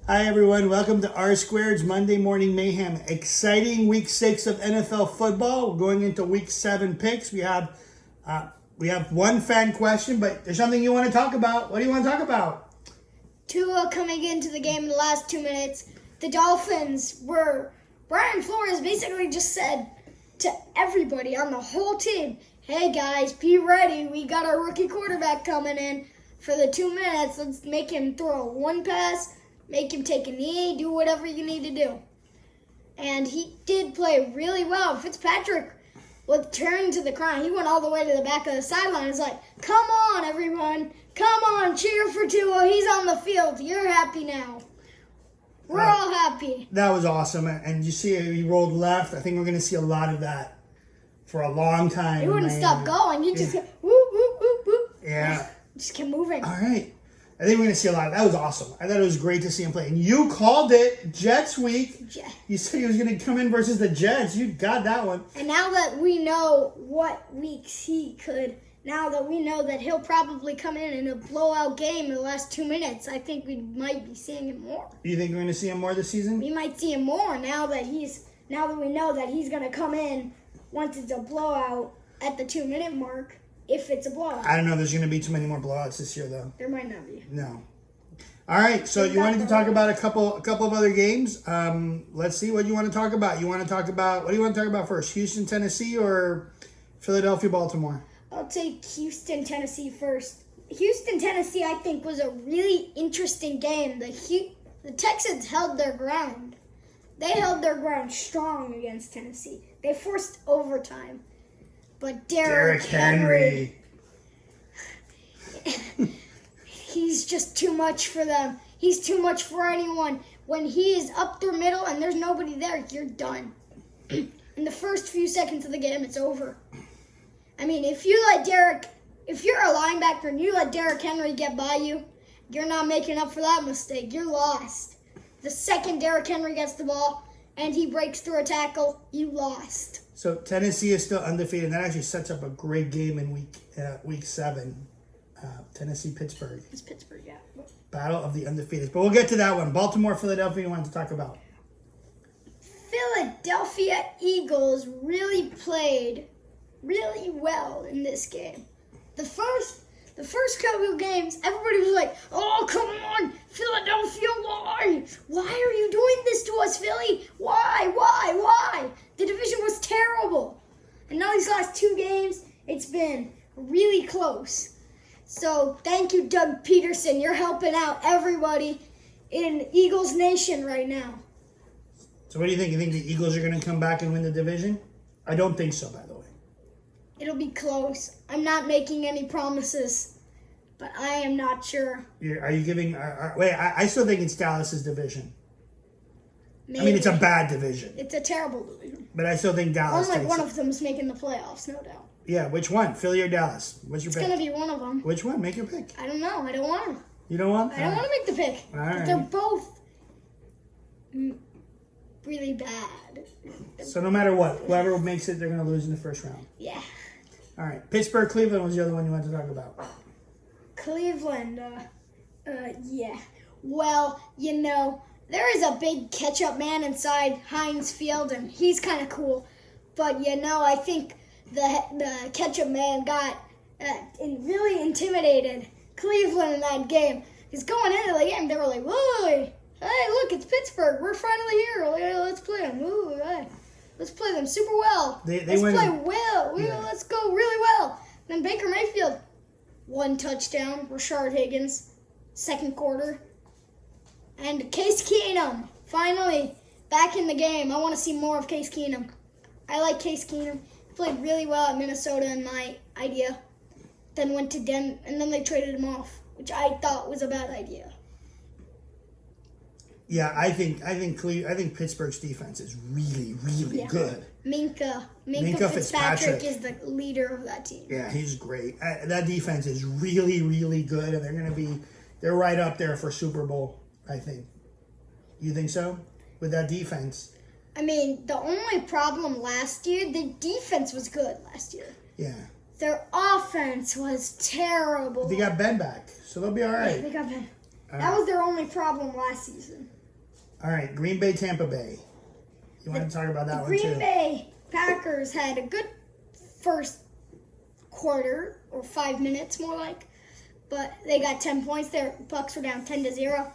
Hi everyone, welcome to R2's Monday Morning Mayhem. Exciting week 6 of NFL football. We're going into week 7 picks. We have one fan question, but there's something you want to talk about. What do you want to talk about? Tua coming into the game in the last 2 minutes. The Dolphins were, Brian Flores basically just said to everybody on the whole team, hey guys, be ready. We got our rookie quarterback coming in for the 2 minutes. Let's make him throw one pass. Make him take a knee, do whatever you need to do. And he did play really well. Fitzpatrick would turn to the crowd. He went all the way to the back of the sideline. He's like, come on, everyone. Come on, cheer for Tua. He's on the field. You're happy now. We're all happy. That was awesome. And you see he rolled left. I think we're going to see a lot of that for a long time. He wouldn't stop going. He just kept, whoop, whoop, whoop, whoop. Yeah. Just kept moving. All right. I think we're going to see a lot of that. Was awesome. I thought it was great to see him play. And you called it Jets week. You said he was going to come in versus the Jets. You got that one. And now that we know what weeks he could, now that we know that he'll probably come in a blowout game in the last 2 minutes, I think we might be seeing him more. You think we're going to see him more this season? We might see him more now that we know that he's going to come in once it's a blowout at the 2 minute mark. If it's a blowout. I don't know if there's going to be too many more blowouts this year, though. There might not be. No. All right, so you wanted to talk about a couple of other games. Let's see what you want to talk about. What do you want to talk about first? Houston, Tennessee, or Philadelphia, Baltimore? I'll take Houston, Tennessee first. Houston, Tennessee, I think, was a really interesting game. The Texans held their ground. They held their ground strong against Tennessee. They forced overtime. But Derrick Henry, he's just too much for them. He's too much for anyone. When he is up the middle and there's nobody there, you're done. In the first few seconds of the game, it's over. I mean, if you're a linebacker and you let Derrick Henry get by you, you're not making up for that mistake. You're lost. The second Derrick Henry gets the ball and he breaks through a tackle, you lost. So Tennessee is still undefeated. That actually sets up a great game in week 7. Tennessee, Pittsburgh. It's Pittsburgh, yeah. Battle of the undefeated. But we'll get to that one. Baltimore, Philadelphia, you wanted to talk about. Philadelphia Eagles really played really well in this game. The first couple of games, everybody was like, oh, come on, Philadelphia, why? Why are you doing this to us, Philly? Why? The division was terrible. And now these last 2 games, it's been really close. So thank you, Doug Peterson. You're helping out everybody in Eagles Nation right now. So what do you think? You think the Eagles are going to come back and win the division? I don't think so, by the way. It'll be close. I'm not making any promises, but I am not sure. Are you giving... wait, I still think it's Dallas's division. Maybe. I mean, it's a bad division. It's a terrible division. But I still think Dallas Only one of them's making the playoffs, no doubt. Yeah, which one? Philly or Dallas? What's your pick? It's going to be one of them. Which one? Make your pick. I don't know. I don't want to. You don't want? I don't want to make the pick. All right. They're both really bad. So no matter what, whoever makes it, they're going to lose in the first round. Yeah. All right. Pittsburgh, Cleveland was the other one you wanted to talk about. Cleveland, yeah. Well, there is a big catch-up man inside Heinz Field, and he's kind of cool. But, I think the catch-up man got really intimidated Cleveland in that game. Because going into the game, they were like, whoa, hey, look, it's Pittsburgh. We're finally here. Let's play them. Ooh, hey. Let's play them super well. Let's play well. Let's go really well. Then Baker Mayfield, 1 touchdown. Rashard Higgins, 2nd quarter. And Case Keenum, finally back in the game. I want to see more of Case Keenum. I like Case Keenum. He played really well at Minnesota in my idea. Then went to Denver, and then they traded him off, which I thought was a bad idea. Yeah, I think Pittsburgh's defense is really, really good. Minka Fitzpatrick is the leader of that team. Yeah, he's great. That defense is really, really good, and they're right up there for Super Bowl, I think. You think so? With that defense? I mean, the only problem last year, the defense was good last year. Yeah. Their offense was terrible. They got Ben back, so they'll be all right. Yeah, they got Ben. That was their only problem last season. All right, Green Bay, Tampa Bay. You want to talk about that one too? Green Bay Packers had a good first quarter, or 5 minutes more like, but they got 10 points. Their Bucks were down 10-0,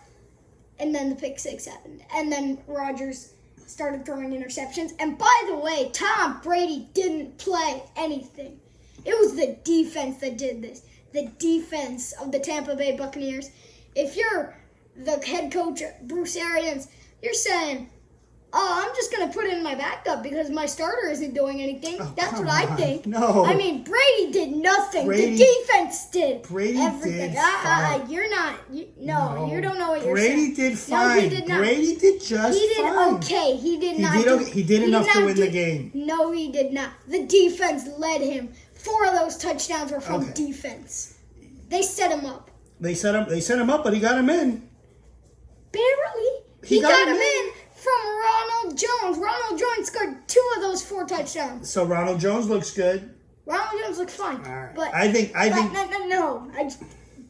and then the pick six happened, and then Rodgers started throwing interceptions. And by the way, Tom Brady didn't play anything. It was the defense that did this. The defense of the Tampa Bay Buccaneers. If you're the head coach, Bruce Arians, you're saying, oh, I'm just going to put in my backup because my starter isn't doing anything. Oh, That's what I think. No. I mean, Brady did nothing. Brady, the defense did Brady everything. did fine. You're not. No, you don't know what you're Brady saying. did fine. No, he did not. Brady did just He did fine. okay. He did He not. did okay. He did enough to win the do- game. No, he did not. The defense led him. 4 of those touchdowns were from defense. They set him up. They set him up, but he got him in. Barely. He got him in from Ronald Jones. Ronald Jones scored 2 of those 4 touchdowns. So Ronald Jones looks good. Ronald Jones looks fine. All right. But I think no.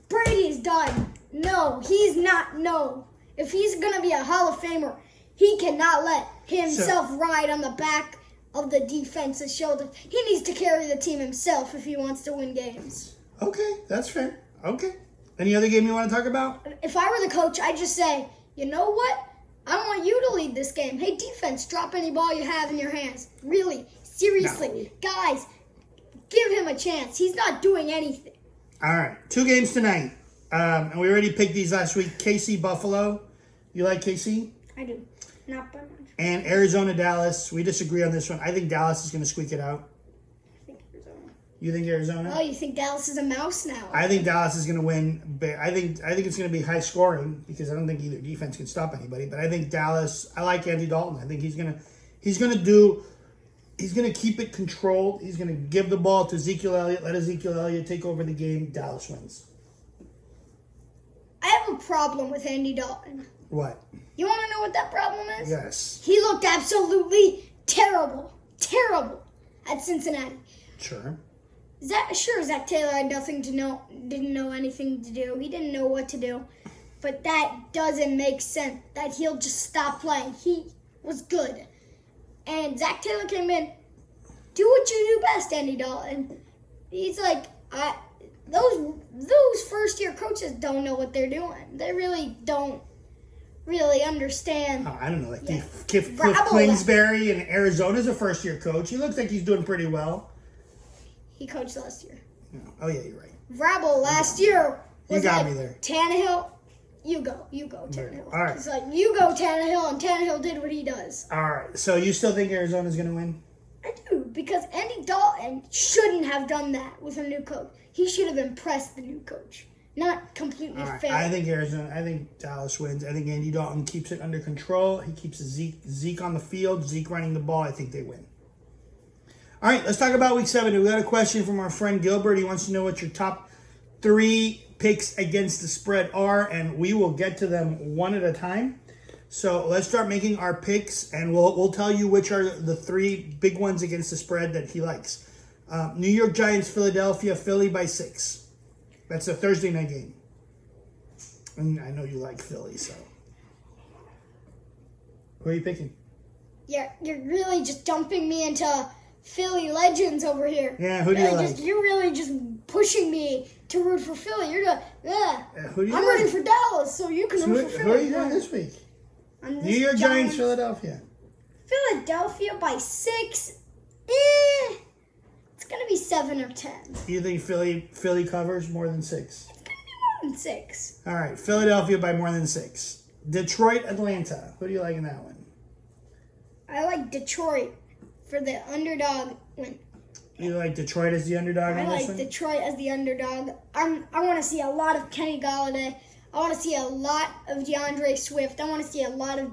Brady's done. No, he's not. No. If he's going to be a Hall of Famer, he cannot let himself ride on the back of the defense's shoulder. He needs to carry the team himself if he wants to win games. Okay, that's fair. Okay. Any other game you want to talk about? If I were the coach, I'd just say, you know what? I want you to lead this game. Hey, defense, drop any ball you have in your hands. Really, seriously. No. Guys, give him a chance. He's not doing anything. All right, 2 games tonight. And we already picked these last week. KC, Buffalo. You like KC? I do. Not by much. And Arizona, Dallas. We disagree on this one. I think Dallas is going to squeak it out. I think Arizona. You think Arizona? Oh, you think Dallas is a mouse now? I think Dallas is going to win. I think it's going to be high scoring because I don't think either defense can stop anybody. But I think Dallas. I like Andy Dalton. I think he's going to keep it controlled. He's going to give the ball to Ezekiel Elliott. Let Ezekiel Elliott take over the game. Dallas wins. I have a problem with Andy Dalton. What? You want to know what that problem is? Yes. He looked absolutely terrible at Cincinnati. Sure. Zach Taylor had nothing to know, didn't know anything to do. He didn't know what to do. But that doesn't make sense that he'll just stop playing. He was good. And Zach Taylor came in, do what you do best, Andy Dalton. He's like, those first-year coaches don't know what they're doing. They really don't really understand. Oh, I don't know. Like Cliff Kingsbury in Arizona's a first-year coach. He looks like he's doing pretty well. He coached last year. Oh, yeah, you're right. Vrabel last year was You got like, me there. Tannehill, you go, Tannehill. All right. He's like, you go, Tannehill, and Tannehill did what he does. All right. So you still think Arizona's going to win? I do, because Andy Dalton shouldn't have done that with a new coach. He should have impressed the new coach, not completely failed. I think Dallas wins. I think Andy Dalton keeps it under control. He keeps Zeke on the field, Zeke running the ball. I think they win. All right, let's talk about Week 7. We got a question from our friend Gilbert. He wants to know what your top 3 picks against the spread are, and we will get to them one at a time. So let's start making our picks, and we'll tell you which are the 3 big ones against the spread that he likes. New York Giants, Philadelphia, Philly by 6. That's a Thursday night game. And I know you like Philly, so. Who are you picking? You're really just dumping me into Philly legends over here. Yeah, who do you like? You're really just pushing me to root for Philly. You're going, who do you I'm like? rooting for Dallas, so you can root for Philly. Who are you doing this week? New York Giants, Philadelphia. Philadelphia by 6. It's going to be 7 or 10. You think Philly covers more than 6? It's going to be more than 6. All right, Philadelphia by more than 6. Detroit, Atlanta. Who do you like in that one? I like Detroit for the underdog win. You like Detroit as the underdog I on this like one? Detroit as the underdog. I want to see a lot of Kenny Galladay. I want to see a lot of DeAndre Swift. I want to see a lot of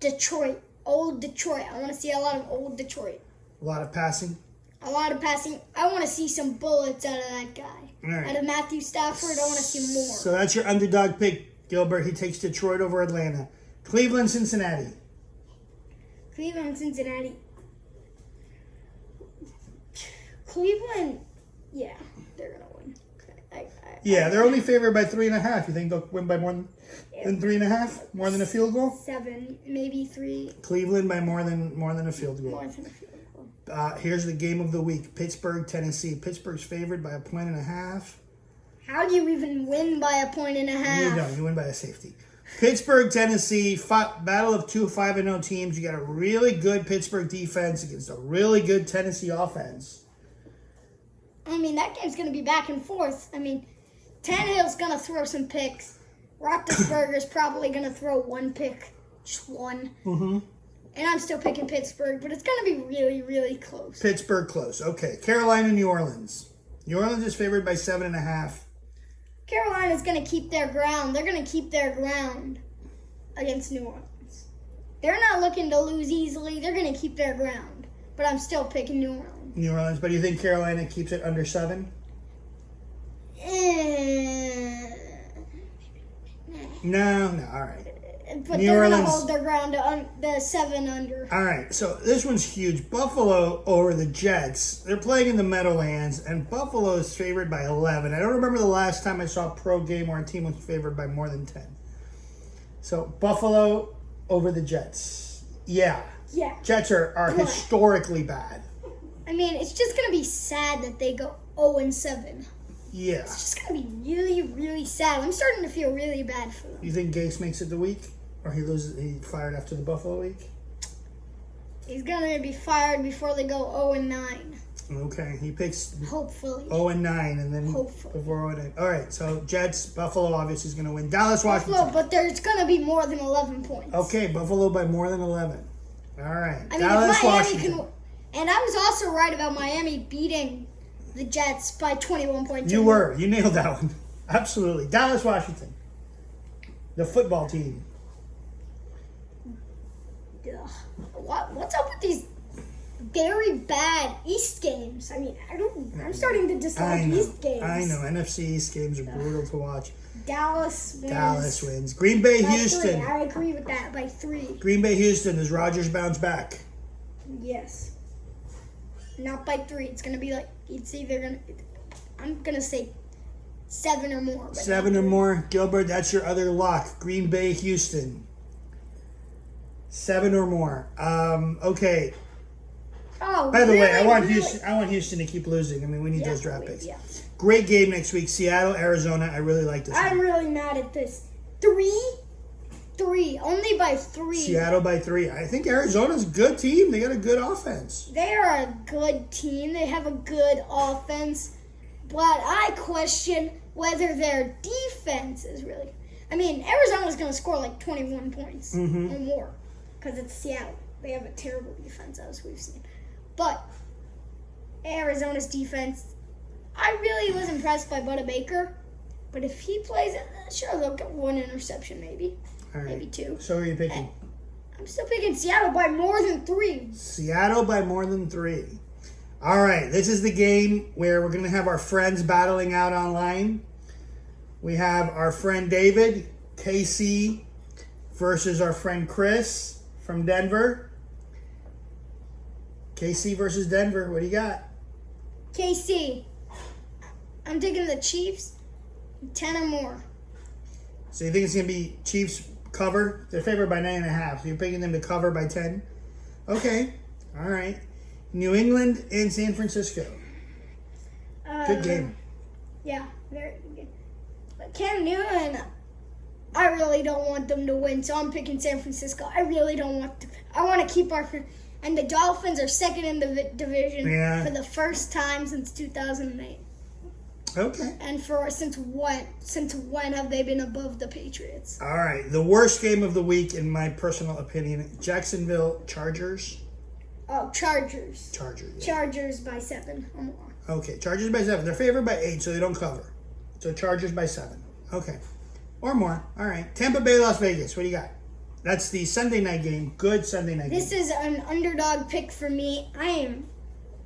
Detroit, old Detroit. I want to see a lot of old Detroit. A lot of passing? A lot of passing. I want to see some bullets out of that guy. All right. Out of Matthew Stafford, I want to see more. So that's your underdog pick, Gilbert. He takes Detroit over Atlanta. Cleveland, Cincinnati. Cleveland, Cincinnati. Cleveland, yeah, they're going to win. Yeah, they're only favored by 3.5. You think they'll win by more than 3.5? More than a field goal? 7, maybe 3. Cleveland by more than a field goal. More than a field goal. Here's the game of the week: Pittsburgh, Tennessee. Pittsburgh's favored by 1.5. How do you even win by 1.5? You don't. You win by a safety. Pittsburgh, Tennessee, battle of two 5-0 teams. You got a really good Pittsburgh defense against a really good Tennessee offense. I mean, that game's going to be back and forth. I mean, Tannehill's going to throw some picks. Roethlisberger's probably going to throw one pick. Just one. Mm-hmm. And I'm still picking Pittsburgh, but it's going to be really, really close. Pittsburgh close. Okay. Carolina, New Orleans. New Orleans is favored by 7.5. Carolina's going to keep their ground. They're going to keep their ground against New Orleans. They're not looking to lose easily. They're going to keep their ground. But I'm still picking New Orleans. New Orleans. But do you think Carolina keeps it under 7? No. All right. But New they're going to Orleans. hold their ground to the 7 under. All right, so this one's huge. Buffalo over the Jets. They're playing in the Meadowlands, and Buffalo is favored by 11. I don't remember the last time I saw a pro game where a team was favored by more than 10. So Buffalo over the Jets. Yeah. Jets are historically bad. I mean, it's just going to be sad that they go 0-7. Yeah. It's just going to be really, really sad. I'm starting to feel really bad for them. You think Gase makes it the week? Or he fired after the Buffalo week? He's going to be fired before they go 0-9. Okay, he picks Hopefully. 0-9 and then Hopefully. before 0-9. All right, so Jets, Buffalo obviously is going to win. Dallas, Washington. Buffalo, but there's going to be more than 11 points. Okay, Buffalo by more than 11. All right, I mean, Dallas, if Miami Washington. and I was also right about Miami beating the Jets by 21 points. You were. You nailed that one. Absolutely. Dallas, Washington. The football team. Ugh. What's up with these very bad East games? I mean, I'm starting to dislike East games. I know. NFC East games are brutal to watch. Dallas wins. Green Bay, By Houston. 3. I agree with that. By 3. Green Bay, Houston. Does Rodgers bounce back? Yes. Not by 3. It's going to be like, it's either going to, I'm going to say 7 or more. 7 or more. Gilbert, that's your other lock. Green Bay, Houston. 7 or more. Okay. Oh, By the way, I want really? Houston to keep losing. I mean, we need those draft picks. Yeah. Great game next week. Seattle, Arizona. I really like this I'm one. really mad at this. 3? Only by 3. Seattle by 3. I think Arizona's a good team. They got a good offense. They are a good team. They have a good offense. But I question whether their defense is really... I mean, Arizona's going to score like 21 points or more. Because it's Seattle. They have a terrible defense, as we've seen. But Arizona's defense, I really was impressed by Budda Baker. But if he plays it, sure, they'll get 1 interception maybe. All right. Maybe 2. So who are you picking? I'm still picking Seattle by more than 3. Seattle by more than 3. All right. This is the game where we're going to have our friends battling out online. We have our friend David, KC, versus our friend Chris from Denver. KC versus Denver. What do you got? KC. I'm taking the Chiefs 10 or more. So you think it's going to be Chiefs cover? They're favored by 9.5. So you're picking them to cover by 10? Okay. All right. New England and San Francisco. Good game. Yeah, very good. But Cam Newton, I really don't want them to win, so I'm picking San Francisco. I really don't want to. I want to keep our... And the Dolphins are second in the division for the first time since 2008. Okay. And since when have they been above the Patriots? All right. The worst game of the week, in my personal opinion, Jacksonville Chargers. Oh, Chargers. Chargers. Yeah. Chargers by 7 or more. Okay. Chargers by 7. They're favored by 8, so they don't cover. So Chargers by 7. Okay. Or more. All right. Tampa Bay, Las Vegas. What do you got? That's the Sunday night game. Good Sunday night game. This is an underdog pick for me. I am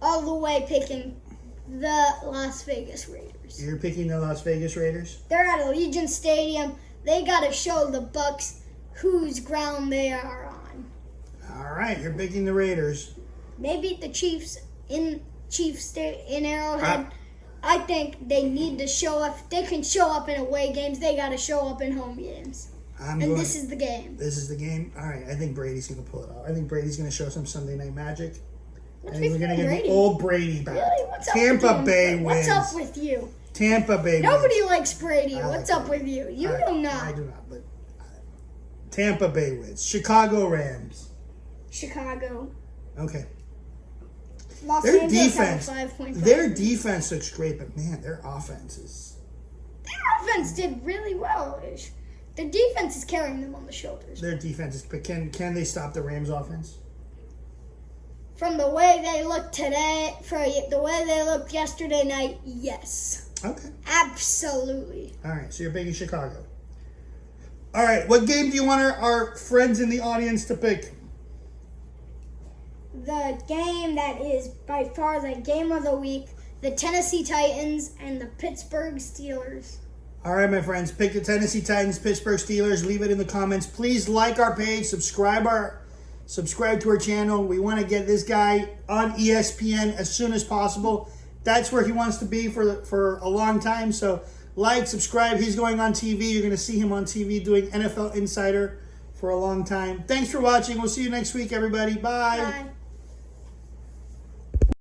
all the way picking the Las Vegas Raiders. You're picking the Las Vegas Raiders? They're at Allegiant Stadium. They got to show the Bucs whose ground they are on. All right. You're picking the Raiders. They beat the Chiefs in Arrowhead. I think they need to show up. If they can show up in away games, they got to show up in home games. This is the game. This is the game? All right, I think Brady's going to pull it off. I think Brady's going to show some Sunday Night Magic. I think we're going to get the old Brady back. Really? What's up Tampa with Bay you? wins. What's up with you? Tampa Bay Nobody wins. likes Brady. I What's like up Brady. with you? You I do not. I do not, but Tampa Bay wins. Chicago Rams. Chicago. Okay. Los Their Angeles defense, have a 5.5. their defense looks great, but man, their offense is... Their offense did really well. The defense is carrying them on the shoulders. Their defense is... But can they stop the Rams offense? From the way they look today, for the way they looked yesterday night, yes. Okay. Absolutely. All right, so you're big in Chicago. All right, what game do you want our friends in the audience to pick? The game that is by far the game of the week, the Tennessee Titans and the Pittsburgh Steelers. All right, my friends, pick the Tennessee Titans, Pittsburgh Steelers. Leave it in the comments. Please like our page, subscribe to our channel. We want to get this guy on ESPN as soon as possible. That's where he wants to be for a long time. So like, subscribe. He's going on TV. You're going to see him on TV doing NFL Insider for a long time. Thanks for watching. We'll see you next week, everybody. Bye. Bye.